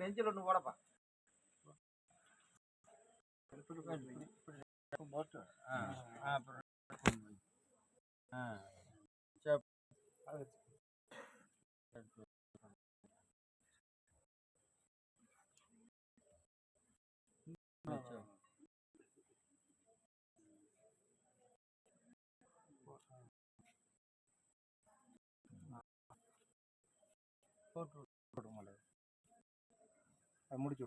நெஞ்சில் ஒண்ணு போடப்பா. முடிச்சு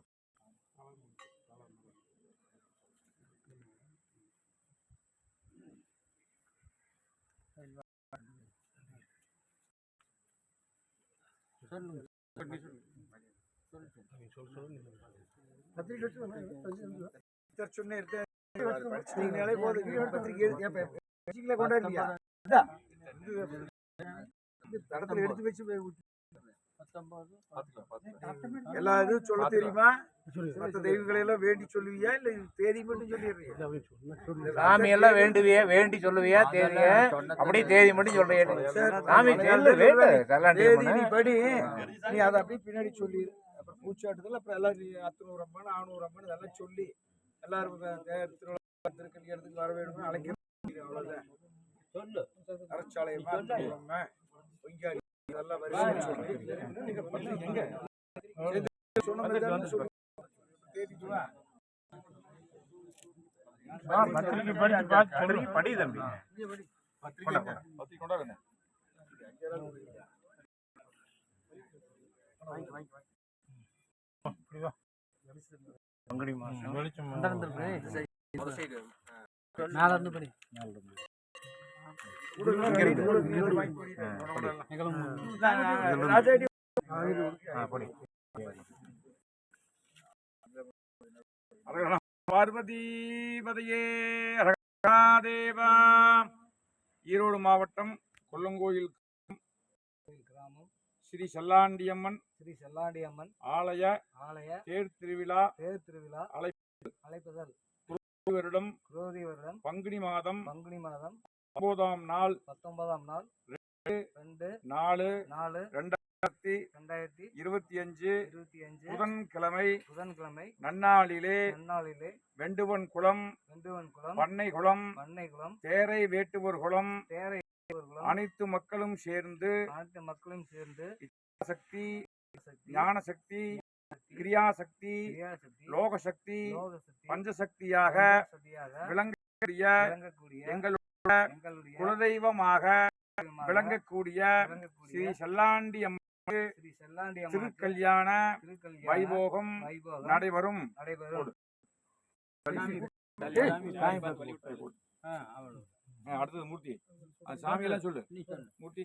சொன்னே கொண்டாடுறியா தடத்துல எடுத்து வச்சு எல்லா இதுவும் சொல்ல தெரியுமா? மற்ற தெய்வங்களை எல்லாம் வேண்டி சொல்லுவியா இல்ல தேதி மட்டும் சொல்லிடுறியா? சாமி எல்லாம் வேண்டுவியா வேண்டி சொல்லுவியா தேதிய அப்படியே தேதி மட்டும் சொல்றியா? சாமி தேதி நீ படி, நீ அதை அப்படியே பின்னாடி சொல்லி அப்புறம் பூச்சாட்டுதல் அப்புறம் எல்லாரும் 600 அம்மன் 400 அம்மன் இதெல்லாம் சொல்லி எல்லாரும் திருக்கல்யாணத்துக்கு வர வேணும்னு அழைக்கிறேன். அவ்வளவுதான் சொல்லு. அரச்சாலையம்மா பொய்யாடி இதெல்லாம் வரிசையா சொல்லி படி தம்பி பங்குனி மாசம் பார்வதி பதையே தேவா. ஈரோடு மாவட்டம் கொல்லங்கோயில் கிராமம் ஸ்ரீ செல்லாண்டியம்மன் ஆலய தேர் திருவிழா அழைப்புதல் வருடம் பங்குனி மாதம் 19ஆம் நாள் 2/4/2025 புதன்கிழமை நன்னாளிலே வெண்டுவன் குளம் பண்ணை குளம் தேரை வேட்டுவர் குளம் அனைத்து மக்களும் சேர்ந்து சக்தி ஞான சக்தி கிரியாசக்தி லோகசக்தி பஞ்சசக்தியாக விளங்கக்கூடிய எங்களுடைய குலதெய்வமாக விளங்கக்கூடிய ஸ்ரீ செல்லாண்டி அம்மனுக்கு திருக்கல்யாண வைபோகம் நடைபெறும். அடுத்தது மூர்த்தி சாமியெல்லாம் சொல்லு. மூர்த்தி